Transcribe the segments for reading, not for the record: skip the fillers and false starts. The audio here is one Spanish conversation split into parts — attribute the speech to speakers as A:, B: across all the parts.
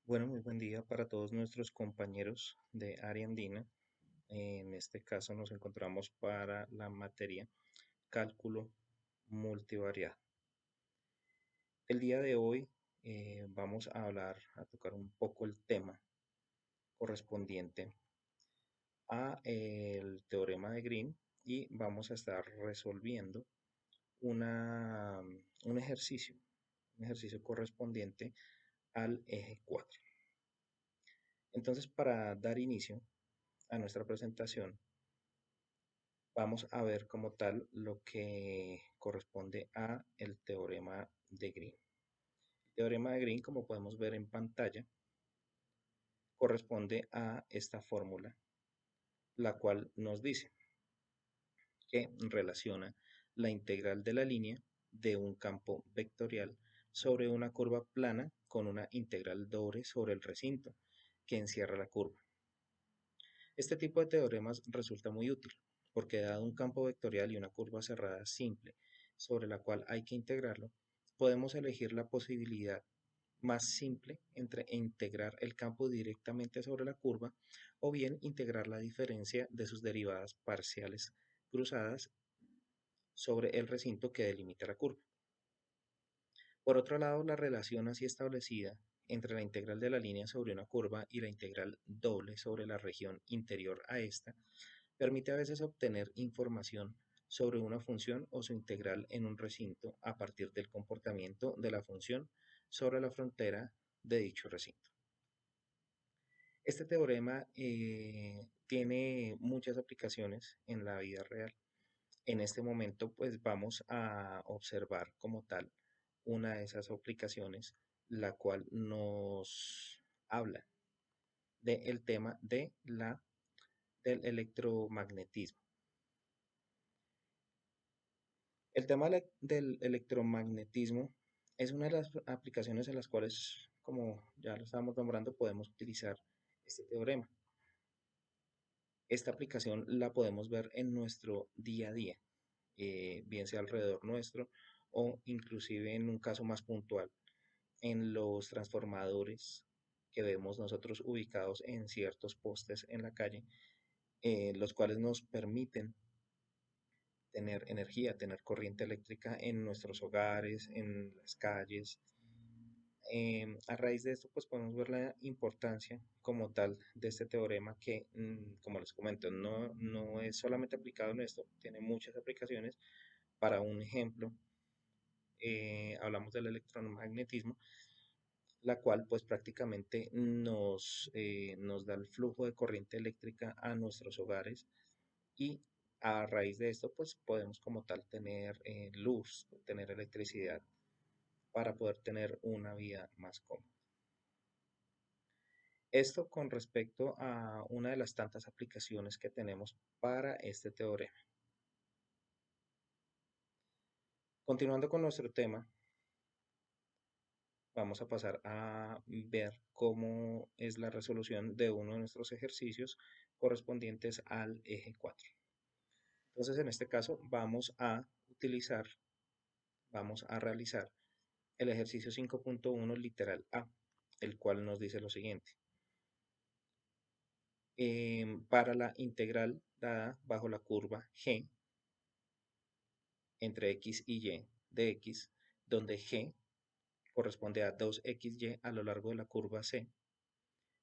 A: Bueno, muy buen día para todos nuestros compañeros de área andina. En este caso nos encontramos para la materia cálculo multivariado. El día de hoy vamos a tocar un poco el tema correspondiente a el teorema de Green y vamos a estar resolviendo una, un ejercicio correspondiente al eje 4. Entonces, para dar inicio a nuestra presentación, vamos a ver como tal lo que corresponde a el teorema de Green. El teorema de Green, como podemos ver en pantalla, corresponde a esta fórmula, la cual nos dice que relaciona la integral de la línea de un campo vectorial sobre una curva plana con una integral doble sobre el recinto que encierra la curva. Este tipo de teoremas resulta muy útil, porque dado un campo vectorial y una curva cerrada simple sobre la cual hay que integrarlo, podemos elegir la posibilidad más simple entre integrar el campo directamente sobre la curva o bien integrar la diferencia de sus derivadas parciales cruzadas sobre el recinto que delimita la curva. Por otro lado, la relación así establecida entre la integral de la línea sobre una curva y la integral doble sobre la región interior a esta permite a veces obtener información sobre una función o su integral en un recinto a partir del comportamiento de la función sobre la frontera de dicho recinto. Este teorema tiene muchas aplicaciones en la vida real. En este momento, pues vamos a observar como tal una de esas aplicaciones, la cual nos habla del tema del electromagnetismo. El tema del electromagnetismo es una de las aplicaciones en las cuales, como ya lo estábamos nombrando, podemos utilizar este teorema. Esta aplicación la podemos ver en nuestro día a día, bien sea alrededor nuestro o inclusive en un caso más puntual, en los transformadores que vemos nosotros ubicados en ciertos postes en la calle, los cuales nos permiten tener energía, tener corriente eléctrica en nuestros hogares, en las calles. A raíz de esto, pues podemos ver la importancia como tal de este teorema que, como les comento, no es solamente aplicado en esto, tiene muchas aplicaciones. Para un ejemplo, hablamos del electromagnetismo, la cual pues prácticamente nos da el flujo de corriente eléctrica a nuestros hogares y a raíz de esto pues podemos como tal tener luz, tener electricidad para poder tener una vida más cómoda. Esto con respecto a una de las tantas aplicaciones que tenemos para este teorema. Continuando con nuestro tema, vamos a pasar a ver cómo es la resolución de uno de nuestros ejercicios correspondientes al eje 4. Entonces, en este caso, vamos a realizar el ejercicio 5.1 literal A, el cual nos dice lo siguiente. Para la integral dada bajo la curva G entre x y y de x, donde G corresponde a 2xy a lo largo de la curva C,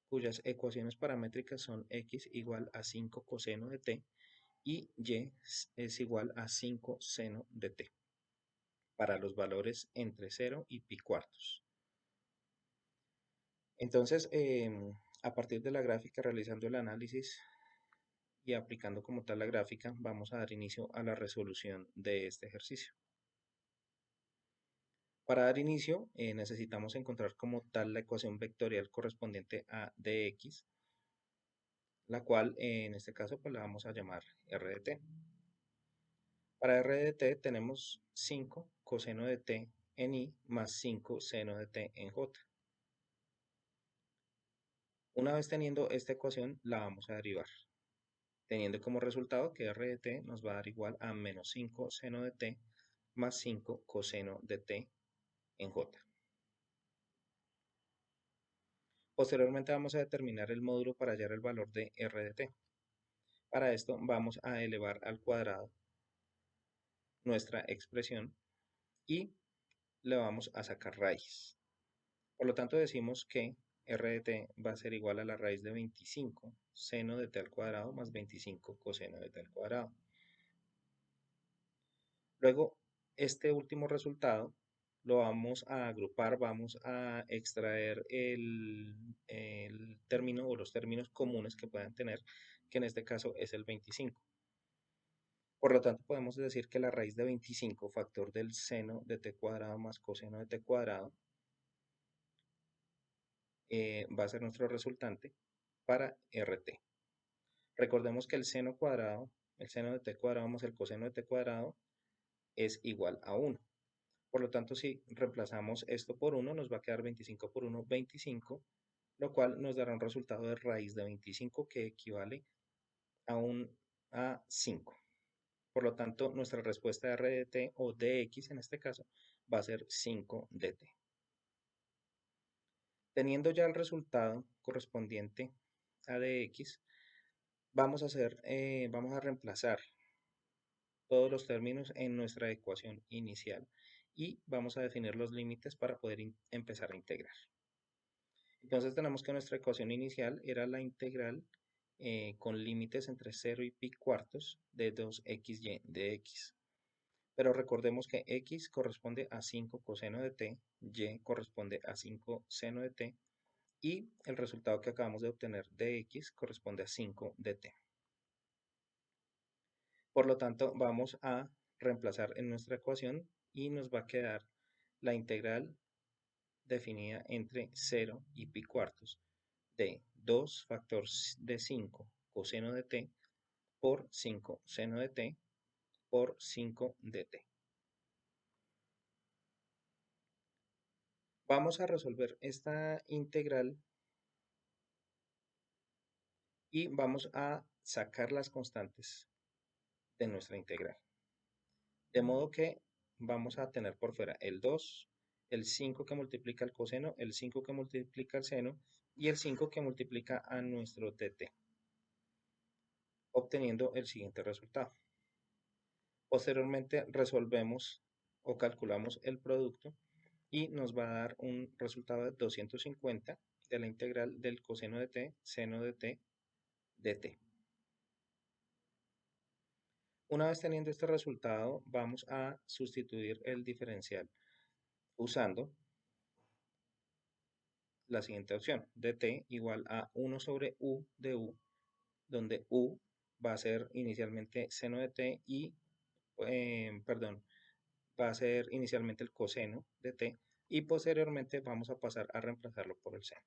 A: cuyas ecuaciones paramétricas son x igual a 5 coseno de t y y es igual a 5 seno de t, para los valores entre 0 y pi cuartos. Entonces, a partir de la gráfica, realizando el análisis y aplicando como tal la gráfica, vamos a dar inicio a la resolución de este ejercicio. Para dar inicio, necesitamos encontrar como tal la ecuación vectorial correspondiente a dx, la cual en este caso pues la vamos a llamar r de t. Para r de t tenemos 5 coseno de t en i más 5 seno de t en j. Una vez teniendo esta ecuación, la vamos a derivar, teniendo como resultado que r de t nos va a dar igual a menos 5 seno de t más 5 coseno de t en j. Posteriormente vamos a determinar el módulo para hallar el valor de r de t. Para esto vamos a elevar al cuadrado nuestra expresión y le vamos a sacar raíz. Por lo tanto decimos que r de t va a ser igual a la raíz de 25 seno de t al cuadrado más 25 coseno de t al cuadrado. Luego, este último resultado lo vamos a agrupar, vamos a extraer el término o los términos comunes que puedan tener, que en este caso es el 25. Por lo tanto, podemos decir que la raíz de 25, factor del seno de t cuadrado más coseno de t cuadrado, va a ser nuestro resultante para RT. Recordemos que el seno cuadrado, el seno de t cuadrado más el coseno de t cuadrado es igual a 1. Por lo tanto, si reemplazamos esto por 1, nos va a quedar 25 por 1, 25, lo cual nos dará un resultado de raíz de 25 que equivale a 5. Por lo tanto, nuestra respuesta de r de t o dx en este caso va a ser 5 dt. Teniendo ya el resultado correspondiente a dx, vamos a reemplazar todos los términos en nuestra ecuación inicial y vamos a definir los límites para poder empezar a integrar. Entonces tenemos que nuestra ecuación inicial era la integral con límites entre 0 y pi cuartos de 2xy de x. Pero recordemos que x corresponde a 5 coseno de t, y corresponde a 5 seno de t, y el resultado que acabamos de obtener de x corresponde a 5 de t. Por lo tanto, vamos a reemplazar en nuestra ecuación y nos va a quedar la integral definida entre 0 y pi cuartos de 2 factor de 5 coseno de t por 5 seno de t por 5 de t. Vamos a resolver esta integral y vamos a sacar las constantes de nuestra integral. De modo que vamos a tener por fuera el 2, el 5 que multiplica el coseno, el 5 que multiplica el seno y el 5 que multiplica a nuestro dt, obteniendo el siguiente resultado. Posteriormente resolvemos o calculamos el producto y nos va a dar un resultado de 250 de la integral del coseno de t, seno de t, dt. Una vez teniendo este resultado, vamos a sustituir el diferencial usando la siguiente opción, dt igual a 1 sobre u de u, donde u va a ser inicialmente seno de t y, va a ser inicialmente el coseno de t y posteriormente vamos a pasar a reemplazarlo por el seno.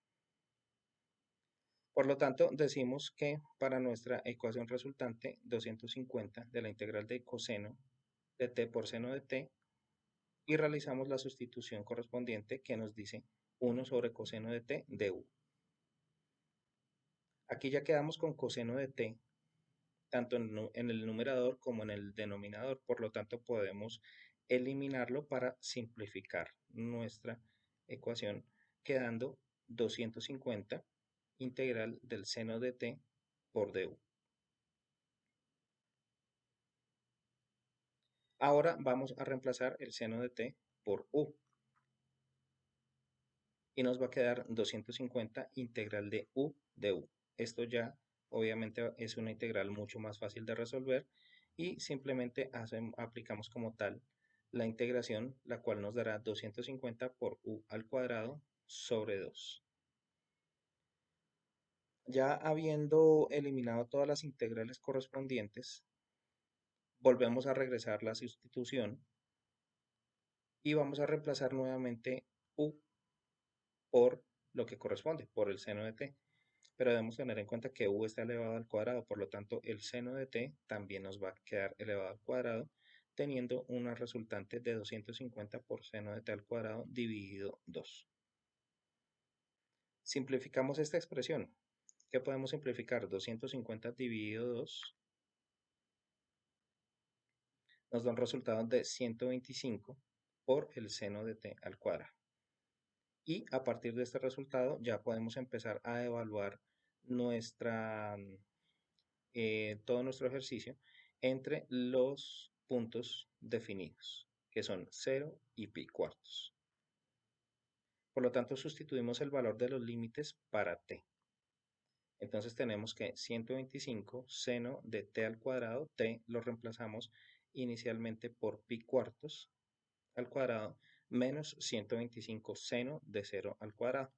A: Por lo tanto, decimos que para nuestra ecuación resultante, 250 de la integral de coseno de t por seno de t, y realizamos la sustitución correspondiente que nos dice 1 sobre coseno de t de u. Aquí ya quedamos con coseno de t, tanto en el numerador como en el denominador, por lo tanto podemos eliminarlo para simplificar nuestra ecuación, quedando 250 integral del seno de t por du. Ahora vamos a reemplazar el seno de t por u y nos va a quedar 250 integral de u de u. Esto ya obviamente es una integral mucho más fácil de resolver y simplemente aplicamos como tal la integración, la cual nos dará 250 por u al cuadrado sobre 2. Ya habiendo eliminado todas las integrales correspondientes, volvemos a regresar la sustitución y vamos a reemplazar nuevamente u por lo que corresponde, por el seno de t. Pero debemos tener en cuenta que u está elevado al cuadrado, por lo tanto el seno de t también nos va a quedar elevado al cuadrado, teniendo una resultante de 250 por seno de t al cuadrado dividido 2. Simplificamos esta expresión. ¿Qué podemos simplificar? 250 dividido 2 nos da un resultado de 125 por el seno de t al cuadrado. Y a partir de este resultado ya podemos empezar a evaluar nuestra, todo nuestro ejercicio entre los puntos definidos, que son 0 y pi cuartos. Por lo tanto, sustituimos el valor de los límites para t. Entonces tenemos que 125 seno de t al cuadrado, t lo reemplazamos inicialmente por pi cuartos al cuadrado menos 125 seno de 0 al cuadrado.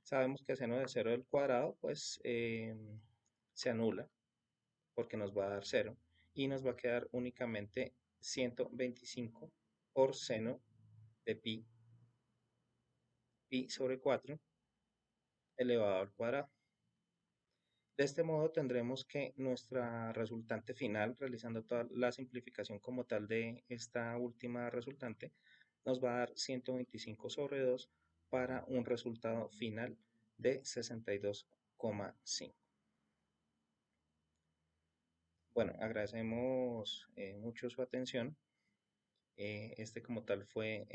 A: Sabemos que seno de 0 al cuadrado pues se anula porque nos va a dar 0 y nos va a quedar únicamente 125 por seno de pi sobre 4 elevado al cuadrado. De este modo tendremos que nuestra resultante final, realizando toda la simplificación como tal de esta última resultante, nos va a dar 125 sobre 2 para un resultado final de 62,5. Bueno, agradecemos mucho su atención. Este como tal fue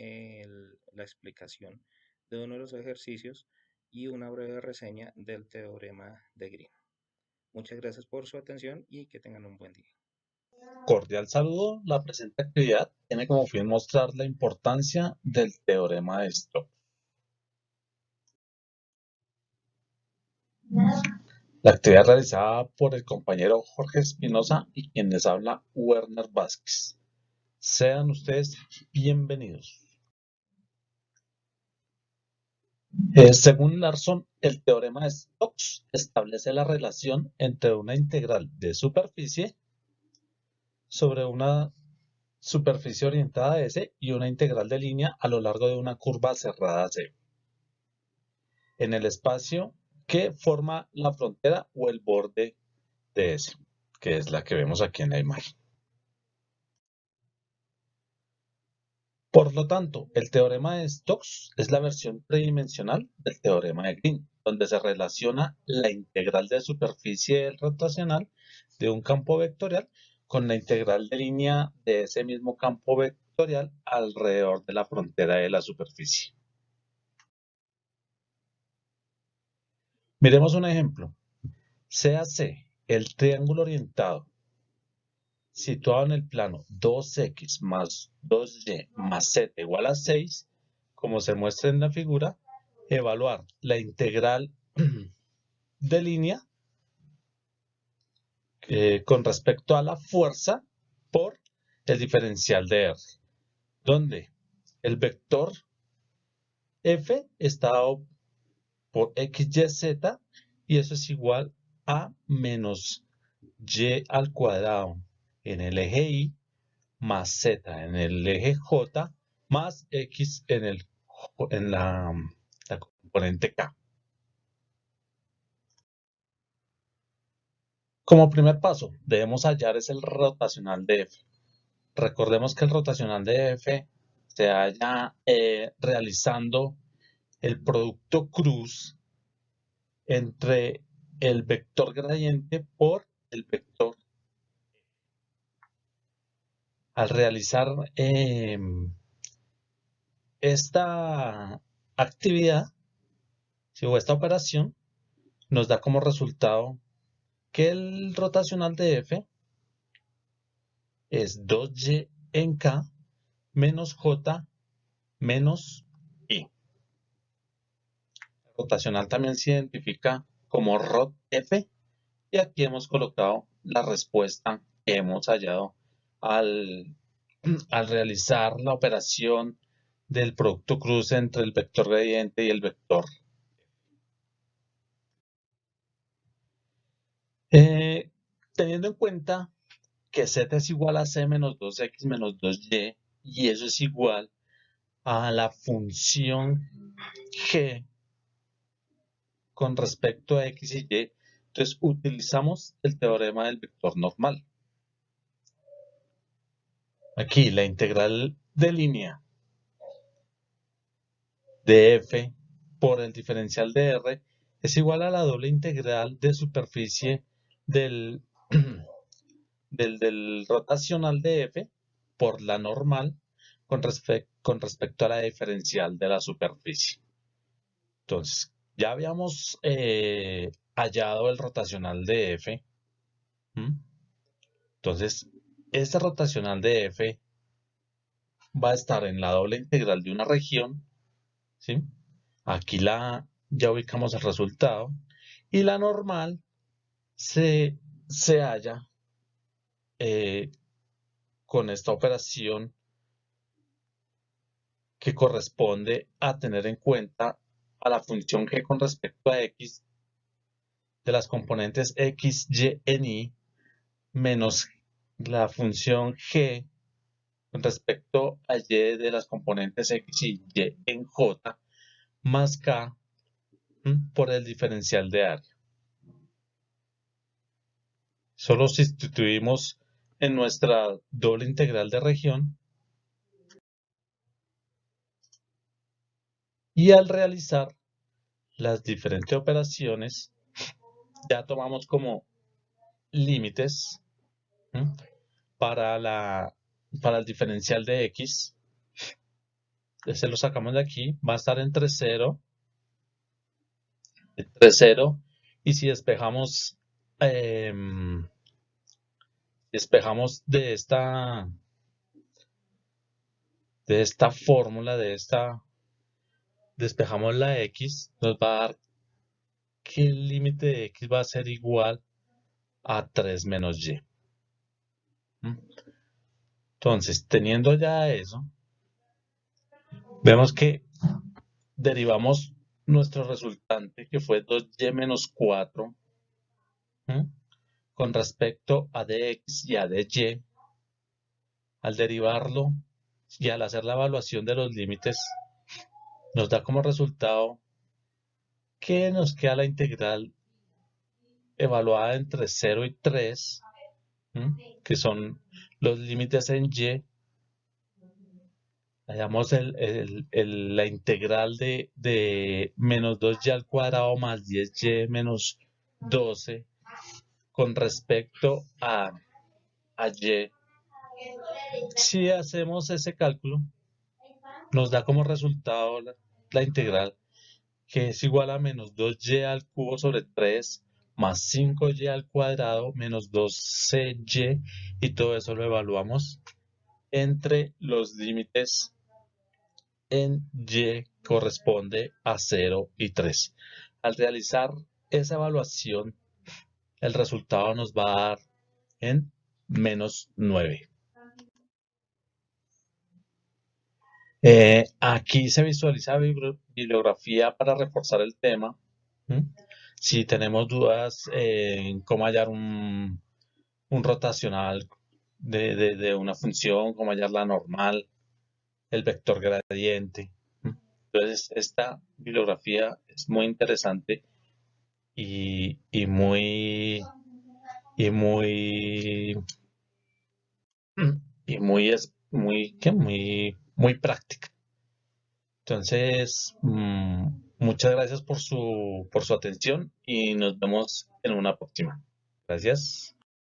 A: la explicación de uno de los ejercicios y una breve reseña del teorema de Green. Muchas gracias por su atención y que tengan un buen día.
B: Cordial saludo. La presente actividad tiene como fin mostrar la importancia del teorema de Stokes. La actividad realizada por el compañero Jorge Espinosa y quien les habla Werner Vázquez. Sean ustedes bienvenidos. Según Larson, el teorema de Stokes establece la relación entre una integral de superficie sobre una superficie orientada S y una integral de línea a lo largo de una curva cerrada C, en el espacio que forma la frontera o el borde de S, que es la que vemos aquí en la imagen. Por lo tanto, el teorema de Stokes es la versión tridimensional del teorema de Green, donde se relaciona la integral de superficie rotacional de un campo vectorial con la integral de línea de ese mismo campo vectorial alrededor de la frontera de la superficie. Miremos un ejemplo. Sea C el triángulo orientado situado en el plano 2x más 2y más z igual a 6, como se muestra en la figura, evaluar la integral de línea con respecto a la fuerza por el diferencial de R, donde el vector F está dado por XYZ y eso es igual a menos Y al cuadrado en el eje Y más Z en el eje J más X en la componente K. Como primer paso, debemos hallar es el rotacional de F. Recordemos que el rotacional de F se halla realizando el producto cruz entre el vector gradiente por el vector. Al realizar esta actividad o esta operación, nos da como resultado que el rotacional de F es 2y en K menos J menos I. El rotacional también se identifica como rot F y aquí hemos colocado la respuesta que hemos hallado al, al realizar la operación del producto cruz entre el vector gradiente y el vector. Teniendo en cuenta que z es igual a c menos 2x menos 2y y eso es igual a la función g con respecto a x y y, entonces utilizamos el teorema del vector normal. Aquí la integral de línea de f por el diferencial de r es igual a la doble integral de superficie del, del rotacional de f por la normal con respecto a la diferencial de la superficie. Entonces, ya habíamos hallado el rotacional de f. Entonces, este rotacional de f va a estar en la doble integral de una región, ¿sí? Aquí ya ubicamos el resultado. Y la normal se halla con esta operación que corresponde a tener en cuenta a la función g con respecto a x de las componentes x, y en y menos la función g con respecto a y de las componentes x y y en j más k por el diferencial de área. Solo sustituimos en nuestra doble integral de región y al realizar las diferentes operaciones ya tomamos como límites para el diferencial de x. Ese lo sacamos de aquí, va a estar entre 0 y si despejamos de esta fórmula, despejamos la x, nos va a dar que el límite de x va a ser igual a 3 menos y. Entonces, teniendo ya eso, vemos que derivamos nuestro resultante, que fue 2y menos 4, con respecto a dx y a dy. Al derivarlo y al hacer la evaluación de los límites, nos da como resultado que nos queda la integral evaluada entre 0 y 3, que son los límites en y. Hallamos la integral de menos 2y al cuadrado más 10y menos 12 con respecto a y. Si hacemos ese cálculo, nos da como resultado la integral, que es igual a menos 2y al cubo sobre 3 más 5y al cuadrado menos 12y, y todo eso lo evaluamos entre los límites en y corresponde a 0 y 3. Al realizar esa evaluación, el resultado nos va a dar en menos 9. Aquí se visualiza bibliografía para reforzar el tema. Si tenemos dudas en cómo hallar un rotacional de una función, cómo hallar la normal, el vector gradiente. Entonces, esta bibliografía es muy interesante y muy práctica. Entonces, muchas gracias por su atención y nos vemos en una próxima. Gracias.